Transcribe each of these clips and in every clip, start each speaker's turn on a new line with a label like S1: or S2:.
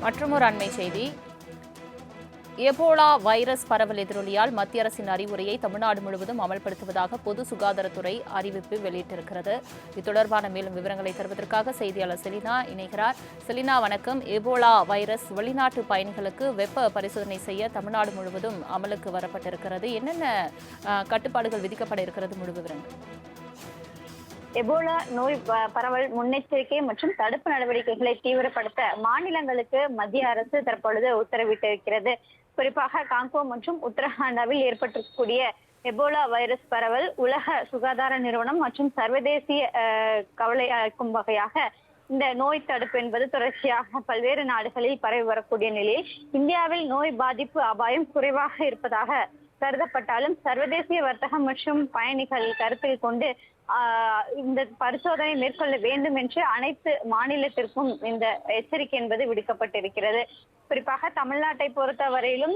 S1: மற்றொரு அண்மை செய்தி. எபோலா வைரஸ் பரவல் எதிரொலியால் மத்திய அரசின் அறிவுரையை தமிழ்நாடு முழுவதும் அமல்படுத்துவதாக பொது சுகாதாரத்துறை அறிவிப்பு வெளியிட்டிருக்கிறது. இது தொடர்பான மேலும் விவரங்களை தருவதற்காக செய்தியாளர் செலினா இணைகிறார். செலினா, வணக்கம். எபோலா வைரஸ் வெளிநாட்டு பயணிகளுக்கு வெப்ப பரிசோதனை செய்ய தமிழ்நாடு முழுவதும் அமலுக்கு வரப்பட்டிருக்கிறது. என்னென்ன கட்டுப்பாடுகள் விதிக்கப்பட இருக்கிறது? முழு விவரங்கள்.
S2: எபோலா நோய் பரவல் முன்னெச்சரிக்கை மற்றும் தடுப்பு நடவடிக்கைகளை தீவிரப்படுத்த மாநிலங்களுக்கு மத்திய அரசு தற்பொழுது உத்தரவிட்டிருக்கிறது. குறிப்பாக காங்கோ மற்றும் உத்தரகாண்டாவில் ஏற்பட்டிருக்கக்கூடிய எபோலா வைரஸ் பரவல் உலக சுகாதார நிறுவனம் மற்றும் சர்வதேசிய கவலை அளிக்கும் வகையாக இந்த நோய் தடுப்பு என்பது தொடர்ச்சியாக பல்வேறு நாடுகளில் பரவி வரக்கூடிய நிலையில் இந்தியாவில் நோய் பாதிப்பு அபாயம் குறைவாக இருப்பதாக கருதப்பட்டாலும் சர்வதேசிய வர்த்தகம் மற்றும் பயணிகள் கருத்தில் கொண்டு இந்த பரிசோதனை மேற்கொள்ள வேண்டும் என்று அனைத்து மாநிலத்திற்கும் இந்த எச்சரிக்கை என்பது விடுக்கப்பட்டிருக்கிறது. குறிப்பாக தமிழ்நாட்டை பொறுத்த வரையிலும்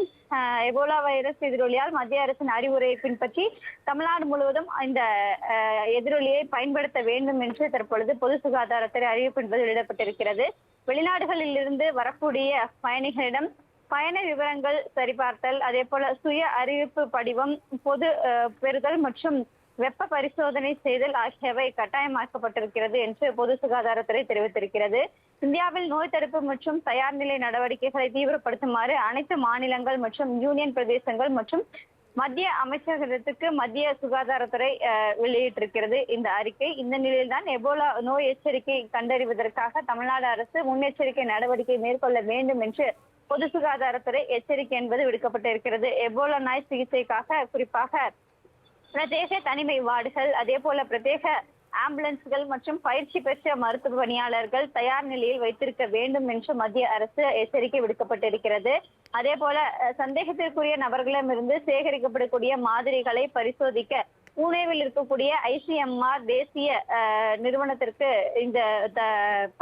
S2: எபோலா வைரஸ் எதிரொலியால் மத்திய அரசின் அறிவுரையை பின்பற்றி தமிழ்நாடு முழுவதும் இந்த எதிரொலியை பயன்படுத்த வேண்டும் என்று தற்பொழுது பொது சுகாதாரத்துறை அறிவிப்பு என்பது வெளியிடப்பட்டிருக்கிறது. வெளிநாடுகளில் இருந்து வரக்கூடிய பயணிகளிடம் பயண விவரங்கள் சரிபார்த்தல், அதே போல சுய அறிவிப்பு படிவம், பொது பெறுதல் மற்றும் வெப்ப பரிசோதனை செய்தல் ஆகியவை கட்டாயமாக்கப்பட்டிருக்கிறது என்று பொது சுகாதாரத்துறை தெரிவித்திருக்கிறது. இந்தியாவில் நோய் தடுப்பு மற்றும் தயார் நிலை நடவடிக்கைகளை தீவிரப்படுத்துமாறு அனைத்து மாநிலங்கள் மற்றும் யூனியன் பிரதேசங்கள் மற்றும் மத்திய அமைச்சகத்துக்கு மத்திய சுகாதாரத்துறை வெளியிட்டிருக்கிறது இந்த அறிக்கை. இந்த நிலையில்தான் எபோலா நோய் எச்சரிக்கை கண்டறிவதற்காக தமிழ்நாடு அரசு முன்னெச்சரிக்கை நடவடிக்கை மேற்கொள்ள வேண்டும் என்று பொது சுகாதாரத்துறை எச்சரிக்கை என்பது விடுக்கப்பட்டிருக்கிறது. எபோலா நோய் சிகிச்சைக்காக குறிப்பாக பிரத்யேக தனிமை வார்டுகள், அதே போல பிரத்யேக ஆம்புலன்ஸ்கள் மற்றும் பயிற்சி பெற்ற மருத்துவ பணியாளர்கள் தயார் நிலையில் வைத்திருக்க வேண்டும் என்று மத்திய அரசு எச்சரிக்கை விடுக்கப்பட்டிருக்கிறது. அதே போல சந்தேகத்திற்குரிய நபர்களிடமிருந்து சேகரிக்கப்படக்கூடிய மாதிரிகளை பரிசோதிக்க புனேவில் இருக்கக்கூடிய ICMR தேசிய நிறுவனத்திற்கு இந்த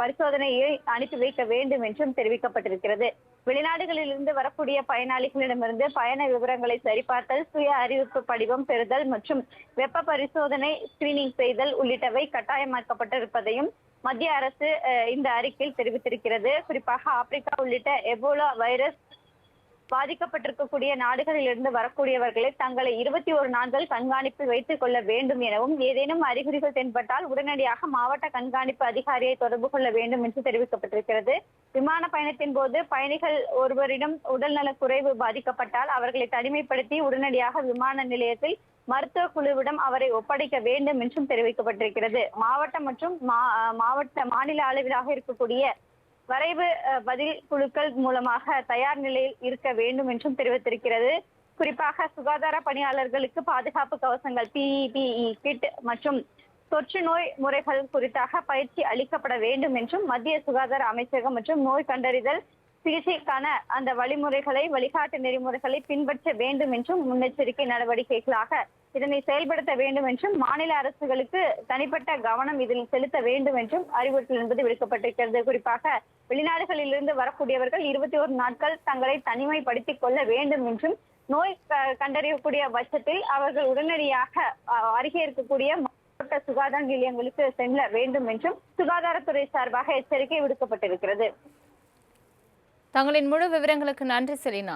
S2: பரிசோதனையை அனுப்பி வைக்க வேண்டும் என்றும் தெரிவிக்கப்பட்டிருக்கிறது. வெளிநாடுகளில் இருந்து வரக்கூடிய பயனாளிகளிடமிருந்து பயண விவரங்களை சரிபார்த்தல், சுய அறிவிப்பு படிவம் பெறுதல் மற்றும் வெப்ப பரிசோதனை ஸ்கிரீனிங் செய்தல் உள்ளிட்டவை கட்டாயமாக்கப்பட்டிருப்பதையும் மத்திய அரசு இந்த அறிக்கையில் தெரிவித்திருக்கிறது. குறிப்பாக ஆப்பிரிக்கா உள்ளிட்ட எபோலா வைரஸ் பாதிக்கப்பட்டிருக்கக்கூடிய நாடுகளில் இருந்து வரக்கூடியவர்களை தங்களை 21 நாட்கள் கண்காணிப்பில் வைத்துக் கொள்ள வேண்டும் எனவும் ஏதேனும் அறிகுறிகள் தென்பட்டால் உடனடியாக மாவட்ட கண்காணிப்பு அதிகாரியை தொடர்பு கொள்ள வேண்டும் என்று தெரிவிக்கப்பட்டிருக்கிறது. விமான பயணத்தின் போது பயணிகள் ஒருவரிடம் உடல்நலக் குறைவு பாதிக்கப்பட்டால் அவர்களை தனிமைப்படுத்தி உடனடியாக விமான நிலையத்தில் மருத்துவ குழுவிடம் அவரை ஒப்படைக்க வேண்டும் என்றும் தெரிவிக்கப்பட்டிருக்கிறது. மாவட்ட மற்றும் மாநில அளவிலாக இருக்கக்கூடிய வரைவு பதில் குழுக்கள் மூலமாக தயார் நிலையில் இருக்க வேண்டும் என்றும் தெரிவித்திருக்கிறது. குறிப்பாக சுகாதார பணியாளர்களுக்கு பாதுகாப்பு கவசங்கள் PPE கிட் மற்றும் தொற்று நோய் முறைகள் குறித்தாக பயிற்சி அளிக்கப்பட வேண்டும் என்றும் மத்திய சுகாதார அமைச்சகம் மற்றும் நோய் கண்டறிதல் சிகிச்சைக்கான அந்த வழிமுறைகளை வழிகாட்டு நெறிமுறைகளை பின்பற்ற வேண்டும் என்றும் முன்னெச்சரிக்கை நடவடிக்கைகளாக இதனை செயல்படுத்த வேண்டும் என்றும் மாநில அரசுகளுக்கு தனிப்பட்ட கவனம் இதில் செலுத்த வேண்டும் என்றும் அறிவுறுத்தல் என்பது விடுக்கப்பட்டிருக்கிறது. குறிப்பாக வெளிநாடுகளில் இருந்து வரக்கூடியவர்கள் 21 நாட்கள் தங்களை தனிமைப்படுத்திக் கொள்ள வேண்டும் என்றும் நோய் கண்டறியக்கூடிய பட்சத்தில் அவர்கள் உடனடியாக அருகே இருக்கக்கூடிய மாவட்ட சுகாதார நிலையங்களுக்கு செல்ல வேண்டும் என்றும் சுகாதாரத்துறை சார்பாக எச்சரிக்கை விடுக்கப்பட்டிருக்கிறது.
S1: தங்களின் முழு விவரங்களுக்கு நன்றி செலினா.